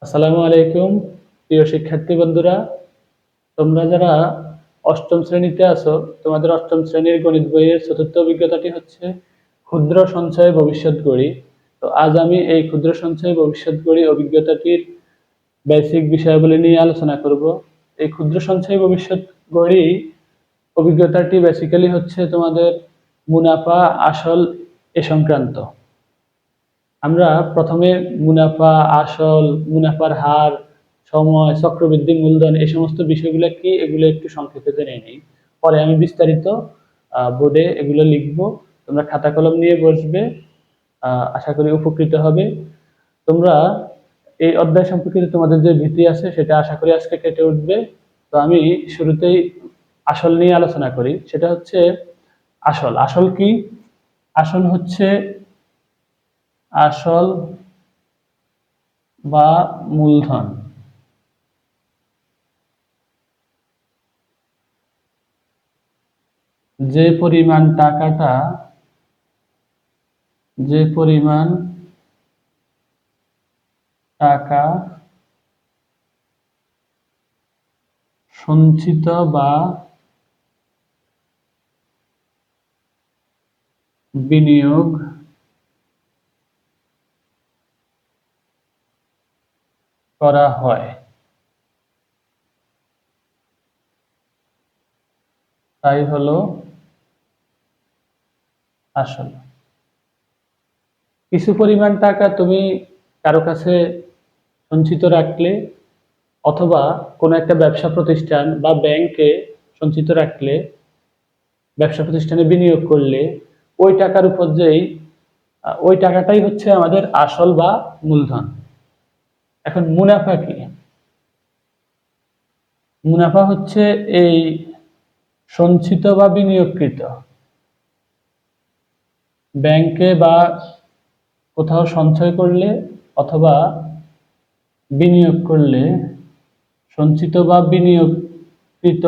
আসসালামু আলাইকুম প্রিয় শিক্ষার্থী বন্ধুরা, তোমরা যারা অষ্টম শ্রেণীতে আছো, তোমাদের অষ্টম শ্রেণীর গণিত বইয়ের চতুর্থ অভিজ্ঞতাটি হচ্ছে ক্ষুদ্র সঞ্চয় ভবিষ্যৎ গড়ি। তো আজ আমি এই ক্ষুদ্র সঞ্চয় ভবিষ্যৎ গড়ি অভিজ্ঞতাটির বেসিক বিষয়াবলী নিয়ে আলোচনা করব। এই ক্ষুদ্র সঞ্চয় ভবিষ্যৎ গড়ি অভিজ্ঞতাটি বেসিক্যালি হচ্ছে তোমাদের মুনাফা, আসল এ সংক্রান্ত। আমরা প্রথমে মুনাফা, আসল, মুনাফার হার, সময়, চক্রবৃদ্ধি মূলধন এই সমস্ত বিষয়গুলো কি এগুলো একটু সংক্ষেপে জেনে নিই। পরে আমি বিস্তারিত বোর্ডে এগুলো লিখবো। তোমরা খাতা কলম নিয়ে বসবে, আশা করি উপকৃত হবে। তোমরা এই অধ্যায় সম্পর্কিত তোমাদের যে ভীতি আছে সেটা আশা করি আজকে কেটে উঠবে। তো আমি শুরুতেই আসল নিয়ে আলোচনা করি। সেটা হচ্ছে আসল। আসল কি? আসল হচ্ছে আসল বা মূলধন। যে পরিমাণ টাকাটা যে পরিমাণ টাকা সঞ্চিত বা বিনিয়োগ করা হয়, তাই হলো আসল। কিছু পরিমাণ টাকা তুমি কারো কাছে সঞ্চিত রাখলে, অথবা কোনো একটা ব্যবসা প্রতিষ্ঠান বা ব্যাংকে সঞ্চিত রাখলে, ব্যবসা প্রতিষ্ঠানে বিনিয়োগ করলে, ওই টাকার উপর যেই ওই টাকাটাই হচ্ছে আমাদের আসল বা মূলধন। এখন মুনাফা কি? মুনাফা হচ্ছে এই সঞ্চিত বা বিনিয়োগকৃত, ব্যাংকে বা কোথাও সঞ্চয় করলে অথবা বিনিয়োগ করলে সঞ্চিত বা বিনিয়োগকৃত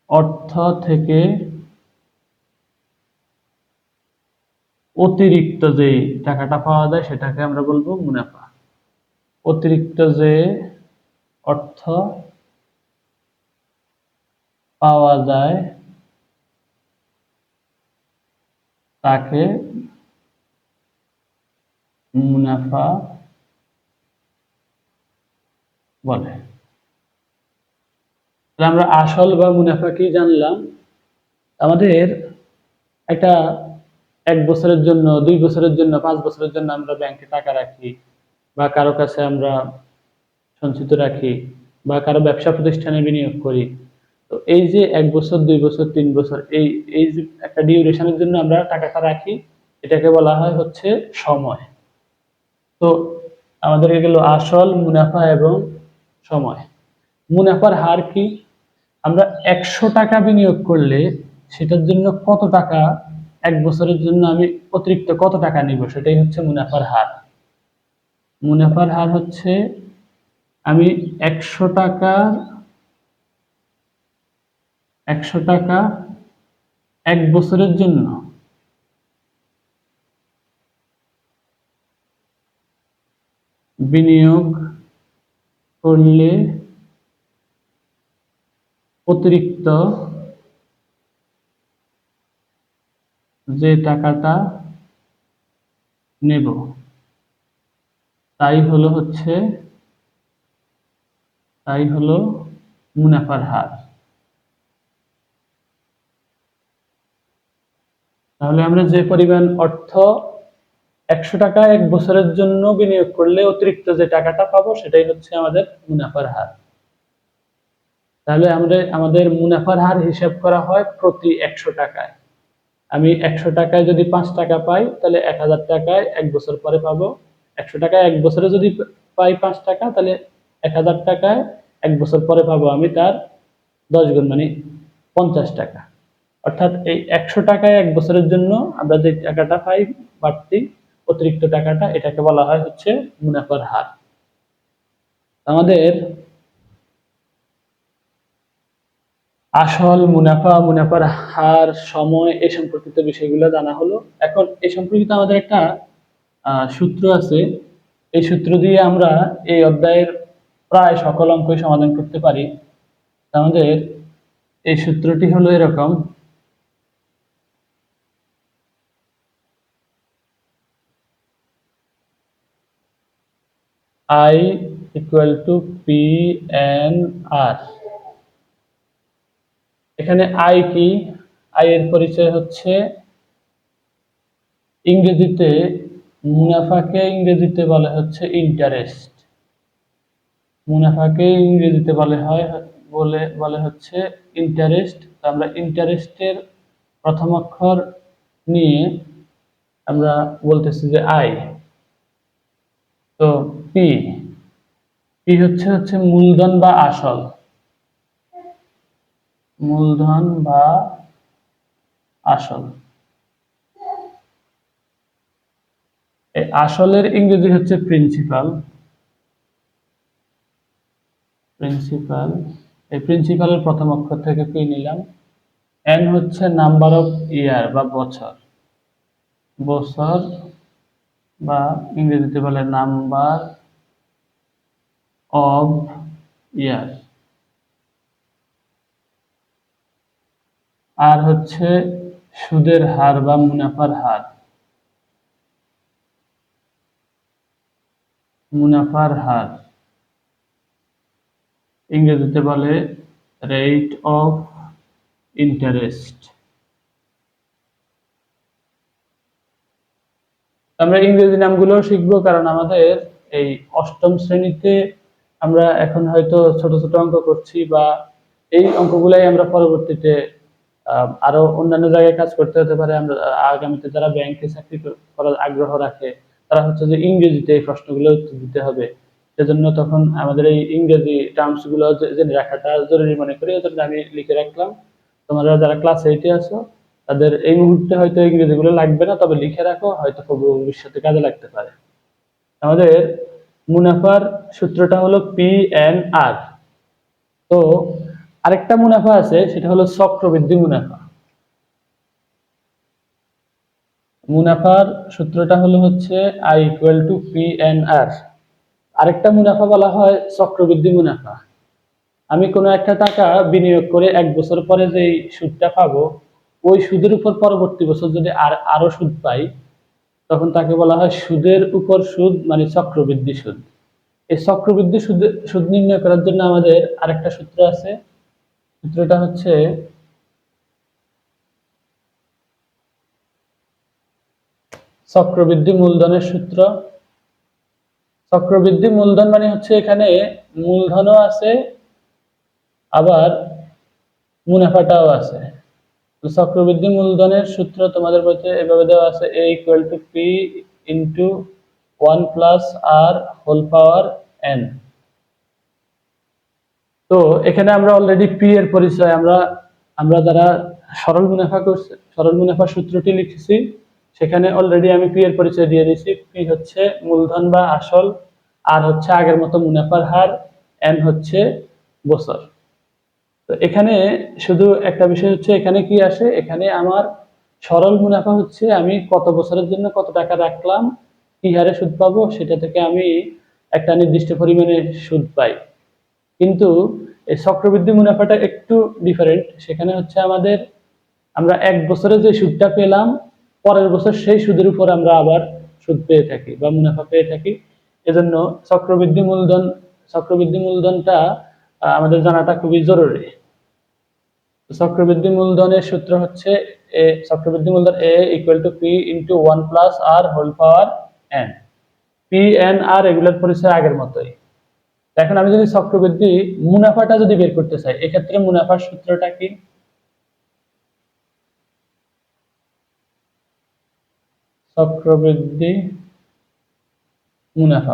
অর্থ থেকে অতিরিক্ত যে টাকাটা পাওয়া যায় সেটাকে আমরা বলবো মুনাফা। অতিরিক্ত যে অর্থ পাওয়া যায় তাকে মুনাফা বলে। তাহলে আমরা আসল বা মুনাফা কি জানলাম। আমাদের একটা 1 বছরের জন্য, 2 বছরের জন্য, 5 বছরের জন্য আমরা ব্যাংকে টাকা রাখি, বা কারো কাছে আমরা সঞ্চিত রাখি, বা কারো ব্যবসা প্রতিষ্ঠানে বিনিয়োগ করি। তো এই যে 1 বছর, 2 বছর, 3 বছর, এই এই যে একটা ডিউরেশনের জন্য আমরা টাকাটা রাখি, এটাকে বলা হয় হচ্ছে সময়। তো আমাদের গেল আসল, মুনাফা এবং সময়। মুনাফার হার কি? আমরা 100 টাকা বিনিয়োগ করলে সেটার জন্য কত টাকা, 1 বছরের জন্য আমি অতিরিক্ত কত টাকা নিব, সেটাই হচ্ছে মুনাফার হার। মুনাফার হার হচ্ছে আমি 100 টাকা 1 বছরের জন্য বিনিয়োগ করলে অতিরিক্ত যে টাকাটা নেব তাই হলো মুনাফার হার। তাহলে আমরা যে পরিমাণ অর্থ 100 টাকা 1 বছরের জন্য বিনিয়োগ করলে অতিরিক্ত যে টাকাটা পাবো সেটাই হচ্ছে আমাদের মুনাফার হার। তাহলে আমাদের মুনাফার হার হিসাব করা হয় প্রতি 100 টাকায়। আমি 100 টাকায় যদি 5 টাকা পাই, তাহলে 1000 টাকায় 1 বছর পরে পাবো। 100 টাকায় 1 বছরে যদি পাই 5 টাকা, তাহলে 1000 টাকায় 1 বছর পরে পাবো আমি তার 10 গুণ, মানে 50 টাকা। অর্থাৎ এই 100 টাকায় 1 বছরের জন্য আমরা যে টাকাটা পাই বাড়তি, অতিরিক্ত টাকাটা, এটাকে বলা হয় হচ্ছে মুনাফার হার। আমাদের আসল, মুনাফা, মুনাফার হার, সময়, এই সম্পর্কিত বিষয়গুলো জানা হলো। এখন এই সম্পর্কিত আমাদের একটা সূত্র আছে, এই সূত্র দিয়ে আমরা এই অধ্যায়ের প্রায় সকল অঙ্কই সমাধান করতে পারি। আমাদের এই সূত্রটি হলো এরকম: I equal to P N R। এখানে I কি? I এর পরিচয় হচ্ছে ইংরেজিতে মুনাফাকে ইংরেজিতে বলা হচ্ছে ইন্টারেস্ট। মুনাফাকে ইংরেজিতে বলে হচ্ছে ইন্টারেস্ট। আমরা ইন্টারেস্টের প্রথম অক্ষর নিয়ে আমরা বলতেছি যে আই। তো পি, পি হচ্ছে মূলধন বা আসল। মূলধন বা আসল। এই আসলের ইংরেজি হচ্ছে প্রিন্সিপাল। প্রিন্সিপাল, এই প্রিন্সিপালের প্রথম অক্ষর থেকে পি নিলাম। এন হচ্ছে নাম্বার অফ ইয়ার বা বছর। বছর বা ইংরেজিতে বলে নাম্বার অফ ইয়ার। আর হচ্ছে সুদের হার বা মুনাফার হার। মুনাফার হার ইংরেজিতে বলে রেট অফ ইন্টারেস্ট। আমরা ইংরেজি নামগুলো শিখবো, কারণ আমাদের এই অষ্টম শ্রেণীতে আমরা এখন হয়তো ছোট ছোট অঙ্ক করছি, বা এই অঙ্কগুলাই আমরা পরবর্তীতে আরো অন্যান্য জায়গায় কাজ করতে হতে পারে। আমরা আগামীতে যারা ব্যাংকে চাকরি করার আগ্রহ রাখে, তারা হচ্ছে যে ইংরেজিতে এই প্রশ্নগুলো উত্তর দিতে হবে। সেজন্য তখন আমাদের এই ইংরেজি টার্মস গুলো জেনে রাখাটা জরুরি মনে করি। এজন্য আমি লিখে রাখলাম। তোমরা যারা ক্লাস 8-এ আছো, তাদের এই মুহূর্তে হয়তো ইংরেজি গুলো লাগবে না, তবে লিখে রাখো, হয়তো ভবিষ্যতে কাজে লাগতে পারে। আমাদের মুনাফার সূত্রটা হলো PNR। তো আরেকটা মুনাফা আছে, সেটা হলো চক্রবৃদ্ধি মুনাফা। মুনাফার সূত্রটা হচ্ছে I equal to PNR। আরেকটা মুনাফা বলা হয় চক্রবৃদ্ধি মুনাফা। আমি কোনো একটা টাকা বিনিয়োগ করে 1 বছর পরে যে সুদটা পাবো, ওই সুদের উপর পরবর্তী বছর যদি আরো সুদ পাই, তখন তাকে বলা হয় সুদের উপর সুদ, মানে চক্রবৃদ্ধি সুদ। এই চক্রবৃদ্ধি সুদ নির্ণয় করার জন্য আমাদের আরেকটা সূত্র আছে। সূত্রটা হচ্ছে চক্রবৃদ্ধি মূলধনের সূত্র। চক্রবৃদ্ধি মূলধন মানে হচ্ছে এখানে মূলধনও আছে, আবার মুনাফাটাও আছে। তো চক্রবৃদ্ধি মূলধনের সূত্র তোমাদের বইতে এভাবে দেওয়া আছে: A equal to P into 1 plus R whole power N। তো এখানে আমরা অলরেডি পি এর পরিচয় আমরা যারা সরল মুনাফা করছে, সরল মুনাফার সূত্রটি লিখেছি, সেখানে অলরেডি আমি পি এর পরিচয় দিয়ে দিয়েছি। পি হচ্ছে মূলধন বা আসল, আর হচ্ছে আগের মতো মুনাফার হার, এন হচ্ছে বছর। তো এখানে শুধু একটা বিষয় হচ্ছে, এখানে কি আসে, এখানে আমার সরল মুনাফা হচ্ছে আমি কত বছরের জন্য কত টাকা রাখলাম, কি হারে সুদ পাবো, সেটা থেকে আমি একটা নির্দিষ্ট পরিমাণে সুদ পাই। কিন্তু এই চক্রবৃদ্ধি মুনাফাটা একটু ডিফারেন্ট। সেখানে হচ্ছে আমরা 1 বছরে যে সুদটা পেলাম, পরের বছর সেই সুদের উপর আমরা আবার সুদ পেয়ে থাকি বা মুনাফা পেয়ে থাকি। এজন্য চক্রবৃদ্ধি মূলধনটা আমাদের জানাটা খুবই জরুরি। চক্রবৃদ্ধি মূলধনের সূত্র হচ্ছে চক্রবৃদ্ধি মূলধন A equal to P into 1 plus R whole power N। PNR এগুলোর পরিচয় আগের মতোই। এখন আমি যদি চক্রবৃদ্ধি মুনাফাটা যদি বের করতে চাই, এক্ষেত্রে মুনাফার সূত্রটা কি? চক্রবৃদ্ধি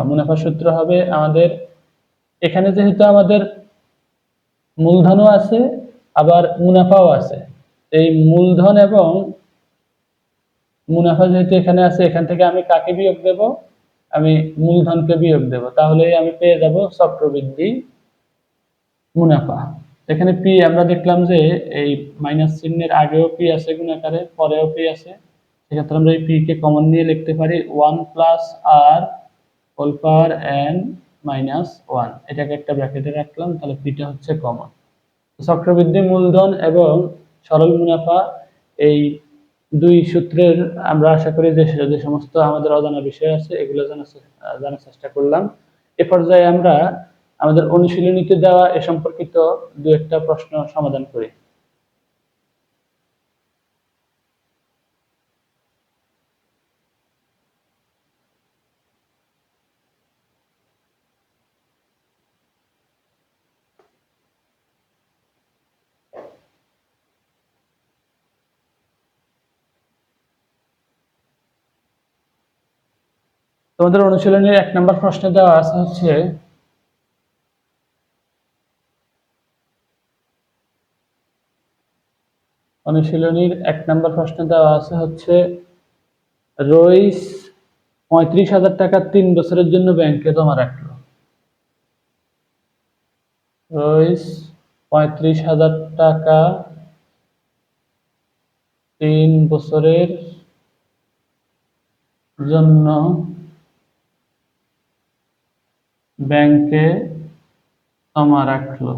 মুনাফার সূত্র হবে আমাদের, এখানে যেহেতু আমাদের মূলধনও আছে আবার মুনাফাও আছে, এই মূলধন এবং মুনাফা যেহেতু এখানে আছে, এখান থেকে আমি কাকে বিয়োগ দেব? আমি মূলধনকে বিয়োগ দেব। তাহলে আমি পেয়ে যাব চক্রবৃদ্ধি মুনাফা। এখানে পি আমরা দেখলাম যে এই মাইনাস চিহ্নের আগেও পি আছে গুণাকারে, পরেও পি আছে, সেক্ষেত্রে আমরা এই পি কে কমন নিয়ে লিখতে পারি 1 প্লাস আর হোল পাওয়ার এন মাইনাস 1, এটাকে একটা ব্র্যাকেটে রাখলাম, তাহলে পিটা হচ্ছে কমন। চক্রবৃদ্ধি মূলধন এবং সরল মুনাফা এই দুই সূত্রের আমরা আশা করি যে সমস্ত আমাদের অজানা বিষয় আছে এগুলো জানার চেষ্টা করলাম। এ পর্যায়ে আমরা আমাদের অনুশীলনীতে দেওয়া এ সম্পর্কিত দু একটা প্রশ্ন সমাধান করি। তোমাদের অনুশীলনের 1 নম্বর প্রশ্নে দেওয়া আছে হচ্ছে অনুশীলনীর 1 নম্বর প্রশ্নে দেওয়া আছে হচ্ছে রইস 35,000 টাকা 3 বছরের জন্য ব্যাংকে জমা রাখলো। রইস 35,000 টাকা 3 বছরের জন্য ব্যাংকে জমা রাখলো।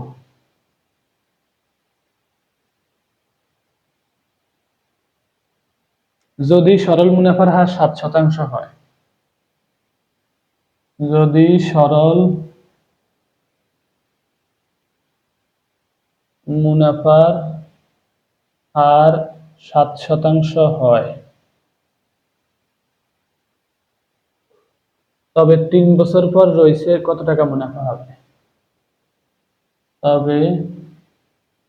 যদি সরল মুনাফার হার 7% হয়, যদি সরল মুনাফার হার 7% হয়, তবে 3 বছর পর রয়েছে কত টাকা মুনাফা হবে? তবে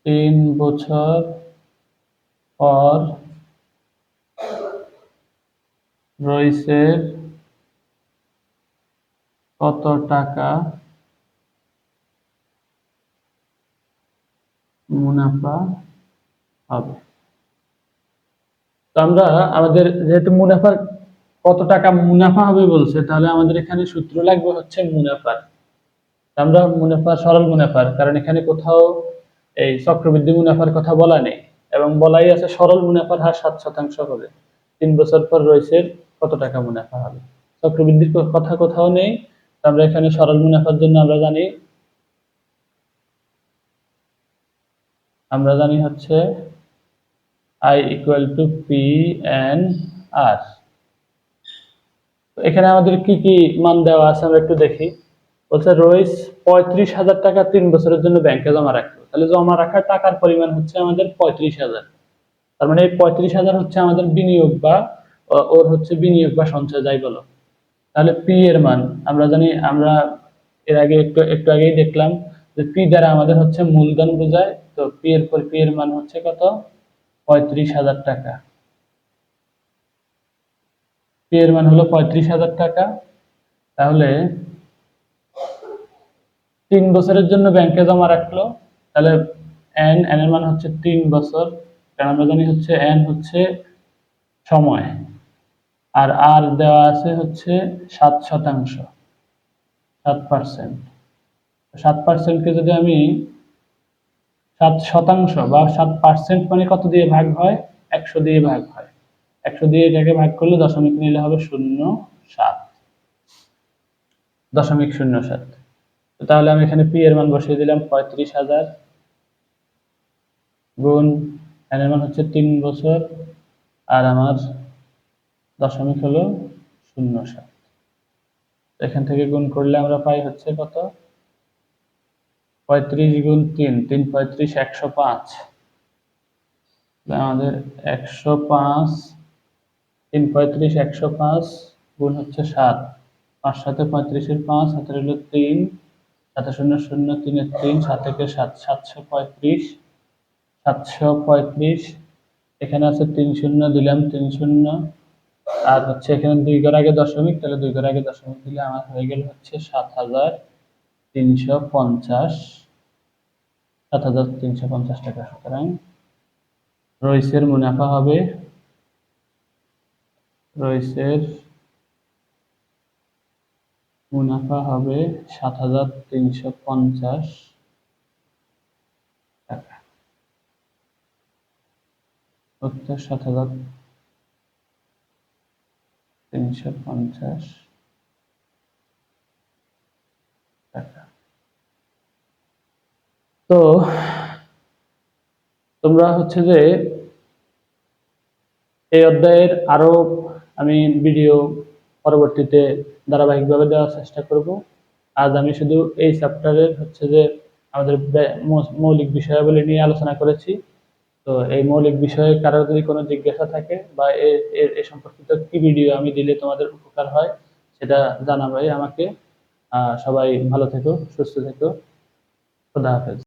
3 বছর পর রয়েছে কত টাকা মুনাফা হবে? তো আমরা আমাদের যেহেতু মুনাফার কত টাকা মুনাফা হবে বলছে, তাহলে আমাদের এখানে সূত্র লাগবে হচ্ছে মুনাফার। আমরা মুনাফা সরল মুনাফার, কারণ এখানে কোথাও এই চক্রবৃদ্ধি মুনাফার কথা বলা নেই এবং বলাই আছে সরল মুনাফার হার 7% হবে। 3 বছর পর রয়েছে কত টাকা মুনাফা হবে, চক্রবৃদ্ধির কথা কোথাও নেই। আমরা এখানে সরল মুনাফার জন্য আমরা জানি হচ্ছে I = P/N R। এখানে আমাদের কি কি মান দেওয়া আছে আমরা একটু দেখি। বলছে রইস 35,000 টাকা 3 বছরের জন্য ব্যাংকে জমা রাখলো, তাহলে জমা রাখার টাকার পরিমাণ হচ্ছে আমাদের 35,000। তার মানে এই 35,000 হচ্ছে আমাদের বিনিয়োগ বা ওর হচ্ছে বিনিয়োগ বা সঞ্চয় যাই বলো। তাহলে পি এর মান আমরা জানি, আমরা এর আগে একটু আগেই দেখলাম যে পি দ্বারা আমাদের হচ্ছে মূলধন বোঝায়। তো পি এর মান হচ্ছে কত? 35,000 টাকা। পি এর মান হলো 35,000 টাকা। তাহলে 3 বছরের জন্য ব্যাংকে জমা রাখলো, তাহলে এন এর মান হচ্ছে 3 বছর, কারণ আমরা জানি হচ্ছে এন হচ্ছে সময়, আর আর দেওয়া আছে হচ্ছে 7%, 7%। 7% কে যদি আমি 7% বা 7% মানে কত দিয়ে ভাগ হয়? 100 দিয়ে ভাগ হয়। 100 দিয়ে এটাকে ভাগ করলে দশমিক নিলে হবে 0.7, 0.07। তাহলে আমি এখানে পি এর মান বসিয়ে দিলাম 35,000 গুণ এন এর মান হচ্ছে 3 বছর, আর আমার দশমিক হলো 0.7। এখান থেকে গুণ করলে আমরা পাই হচ্ছে কত? 35 গুণ 3, 3 35 105। আমাদের 105, 3 35 105 গুণ হচ্ছে 7, 5 7 35 এর 5, হাতে হলো 3, 7 0 0 3 এর 3, 7 1 7, 735, 735। এখানে আছে 3 0 দিলাম, 3 0, আর হচ্ছে এখানে 2 ঘর আগে দশমিক, তাহলে 2 ঘর আগে দশমিক দিলে আমার হয়ে গেল হচ্ছে 7,350, 7,350 টাকা। সুতরাং রইসের মুনাফা হবে, রইসের মুনাফা হবে 7,350 টাকা। উত্তর 7,000। 950 টাকা। তো তোমরা হচ্ছে যে এই অধ্যায়ের আরো আমি ভিডিও পরবর্তীতে ধারাবাহিকভাবে দেওয়ার চেষ্টা করব। আজ আমি শুধু এই চ্যাপ্টারের হচ্ছে যে আমাদের মৌলিক বিষয়াবলী নিয়ে আলোচনা করেছি। তো এই মৌলিক বিষয়ে কারো যদি কোনো জিজ্ঞাসা থাকে বা এ সম্পর্কিত কি ভিডিও আমি দিলে তোমাদের উপকার হয় সেটা জানাবে আমাকে। সবাই ভালো থেকো, সুস্থ থেকো। খোদা হাফেজ।